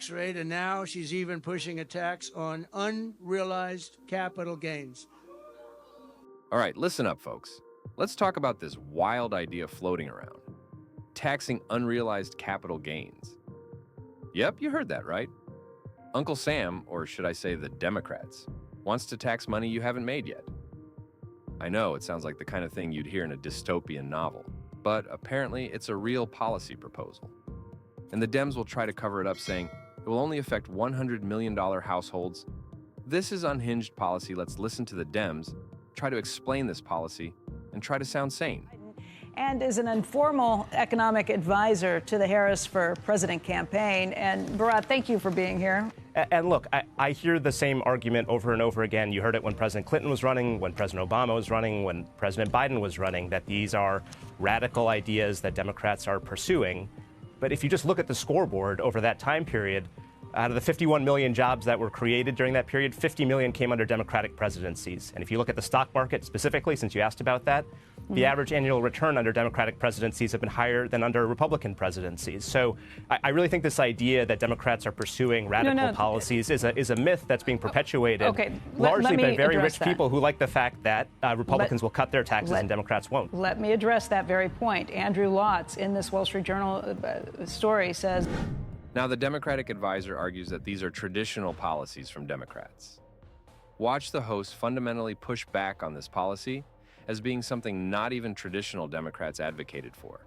tax rate, and now she's even pushing a tax on unrealized capital gains. All right, listen up, folks. Let's talk about this wild idea floating around: taxing unrealized capital gains. Yep, you heard that right. Uncle Sam, or should I say the Democrats, wants to tax money you haven't made yet. I know it sounds like the kind of thing you'd hear in a dystopian novel, but apparently it's a real policy proposal. And the Dems will try to cover it up, saying it will only affect $100 million households. This is unhinged policy. Let's listen to the Dems try to explain this policy and try to sound sane. And is an informal economic advisor to the Harris for President campaign. And Bharat, thank you for being here. And look, I hear the same argument over and over again. You heard it when President Clinton was running, when President Obama was running, when President Biden was running, that these are radical ideas that Democrats are pursuing. But if you just look at the scoreboard over that time period, out of the 51 million jobs that were created during that period, 50 million came under Democratic presidencies. And if you look at the stock market specifically, since you asked about that, the average annual return under Democratic presidencies have been higher than under Republican presidencies. So I really think this idea that Democrats are pursuing radical policies is a myth that's being perpetuated largely by very rich people who like the fact that Republicans will cut their taxes and Democrats won't. Let me address that very point. Andrew Lotz in this Wall Street Journal story says, now, the Democratic advisor argues that these are traditional policies from Democrats. Watch the host fundamentally push back on this policy as being something not even traditional Democrats advocated for,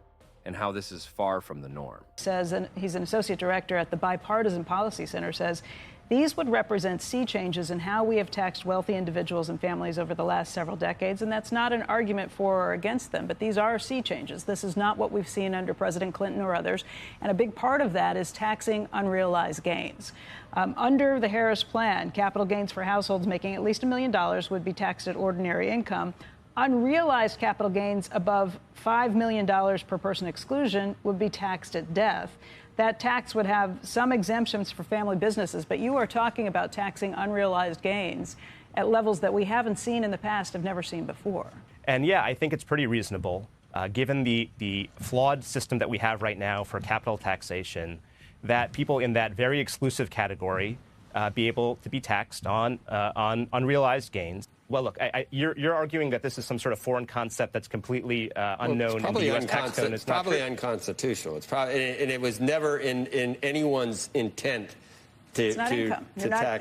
and how this is far from the norm. Says, and he's an associate director at the Bipartisan Policy Center, says these would represent sea changes in how we have taxed wealthy individuals and families over the last several decades. And that's not an argument for or against them, but these are sea changes. This is not what we've seen under President Clinton or others. And a big part of that is taxing unrealized gains. Under the Harris plan, capital gains for households making at least $1 million would be taxed at ordinary income. Unrealized capital gains above $5 million per person exclusion would be taxed at death. That tax would have some exemptions for family businesses, but you are talking about taxing unrealized gains at levels that we haven't seen in the past, have never seen before. And yeah, I think it's pretty reasonable, given the flawed system that we have right now for capital taxation, that people in that very exclusive category be able to be taxed on unrealized gains. Well, look, you're arguing that this is some sort of foreign concept that's completely unknown in the U.S. tax code. It's probably unconstitutional. It's probably, and it was never in anyone's intent to tax.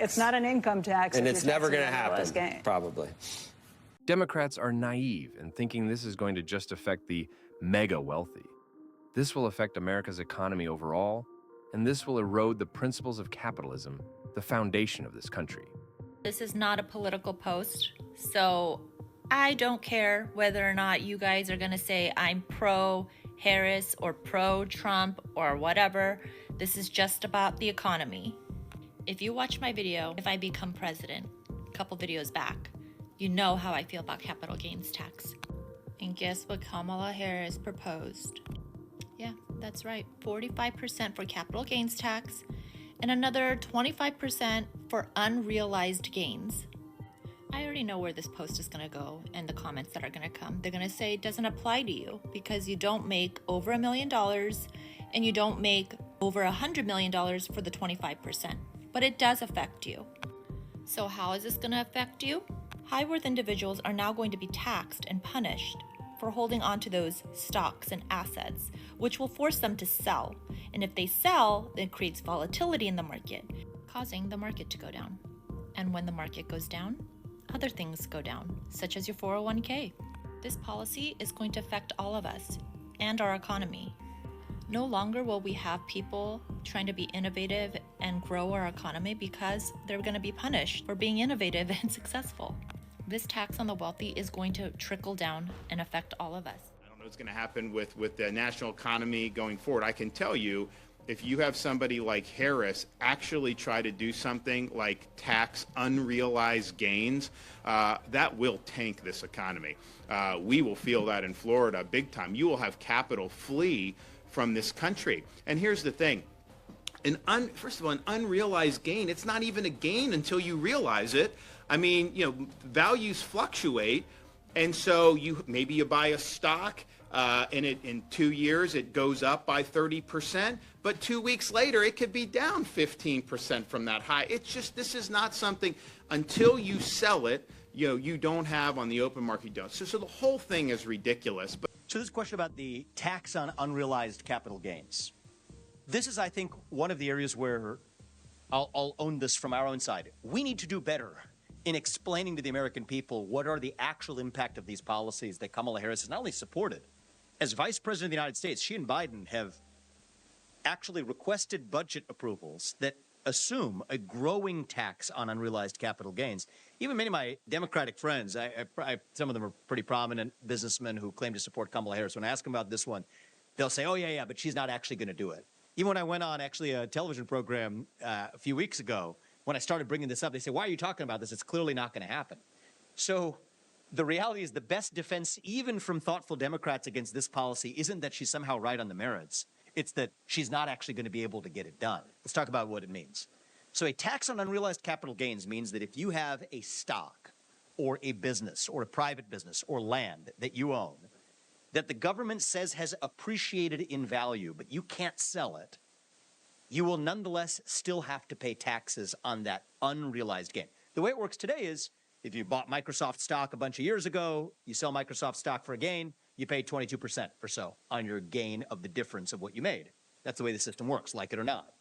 It's not an income tax, and it's never going to happen. Probably. Democrats are naive in thinking this is going to just affect the mega wealthy. This will affect America's economy overall, and this will erode the principles of capitalism, the foundation of this country. This is not a political post, so I don't care whether or not you guys are going to say I'm pro-Harris or pro-Trump or whatever. This is just about the economy. If you watch my video, if I become president, a couple videos back, you know how I feel about capital gains tax. And guess what Kamala Harris proposed? Yeah, that's right, 45% for capital gains tax and another 25% for unrealized gains. I already know where this post is going to go and the comments that are going to come. They're going to say it doesn't apply to you because you don't make over $1 million and you don't make over $100 million for the 25%. But it does affect you. So how is this going to affect you? High-worth individuals are now going to be taxed and punished for holding on to those stocks and assets, which will force them to sell. And if they sell, it creates volatility in the market, causing the market to go down. And when the market goes down, other things go down, such as your 401k. This policy is going to affect all of us and our economy. No longer will we have people trying to be innovative and grow our economy because they're going to be punished for being innovative and successful. This tax on the wealthy is going to trickle down and affect all of us. I don't know what's going to happen with the national economy going forward. I can tell you, if you have somebody like Harris actually try to do something like tax unrealized gains, that will tank this economy. We will feel that in Florida big time. You will have capital flee from this country. And here's the thing. First of all, an unrealized gain, it's not even a gain until you realize it. I mean, values fluctuate, and so maybe you buy a stock, and in 2 years it goes up by 30%, but 2 weeks later it could be down 15% from that high. It's just, this is not something, until you sell it, you don't have on the open market. You don't. So the whole thing is ridiculous. But so this question about the tax on unrealized capital gains. This is, I think, one of the areas where I'll own this from our own side. We need to do better in explaining to the American people what are the actual impact of these policies that Kamala Harris has not only supported. As Vice President of the United States, she and Biden have actually requested budget approvals that assume a growing tax on unrealized capital gains. Even many of my Democratic friends, some of them are pretty prominent businessmen who claim to support Kamala Harris. When I ask them about this one, they'll say, oh, yeah, but she's not actually going to do it. Even when I went on actually a television program a few weeks ago, when I started bringing this up, they say, why are you talking about this? It's clearly not going to happen. So the reality is the best defense, even from thoughtful Democrats against this policy, isn't that she's somehow right on the merits. It's that she's not actually going to be able to get it done. Let's talk about what it means. So a tax on unrealized capital gains means that if you have a stock or a business or a private business or land that you own, that the government says has appreciated in value, but you can't sell it, you will nonetheless still have to pay taxes on that unrealized gain. The way it works today is if you bought Microsoft stock a bunch of years ago, you sell Microsoft stock for a gain, you pay 22% or so on your gain of the difference of what you made. That's the way the system works, like it or not.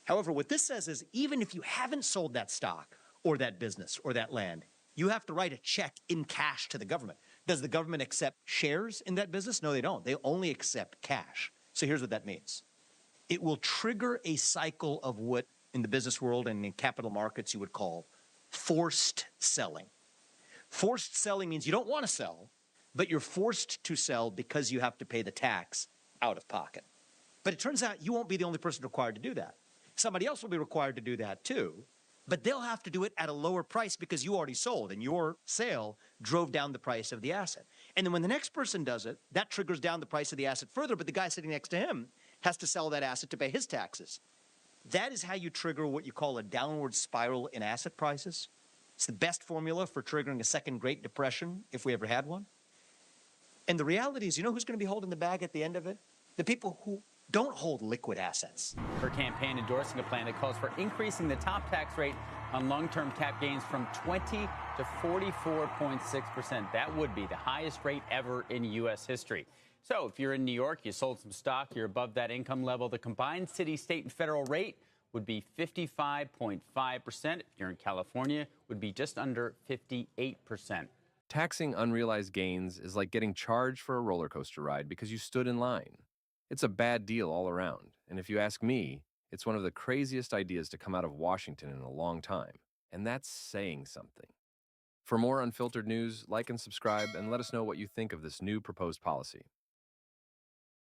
However, what this says is even if you haven't sold that stock or that business or that land, you have to write a check in cash to the government. Does the government accept shares in that business? No, they don't. They only accept cash. So here's what that means. It will trigger a cycle of what in the business world and in capital markets you would call forced selling. Forced selling means you don't want to sell, but you're forced to sell because you have to pay the tax out of pocket. But it turns out you won't be the only person required to do that. Somebody else will be required to do that too, but they'll have to do it at a lower price because you already sold and your sale drove down the price of the asset. And then when the next person does it, that triggers down the price of the asset further, but the guy sitting next to him has to sell that asset to pay his taxes. That is how you trigger what you call a downward spiral in asset prices. It's the best formula for triggering a second Great Depression, if we ever had one. And the reality is, you know who's going to be holding the bag at the end of it? The people who don't hold liquid assets. Her campaign endorsing a plan that calls for increasing the top tax rate on long-term cap gains from 20 to 44.6%. That would be the highest rate ever in U.S. history. So if you're in New York, you sold some stock, you're above that income level, the combined city, state, and federal rate would be 55.5%. If you're in California, would be just under 58%. Taxing unrealized gains is like getting charged for a roller coaster ride because you stood in line. It's a bad deal all around, and if you ask me, it's one of the craziest ideas to come out of Washington in a long time, and that's saying something. For more unfiltered news, like and subscribe, and let us know what you think of this new proposed policy.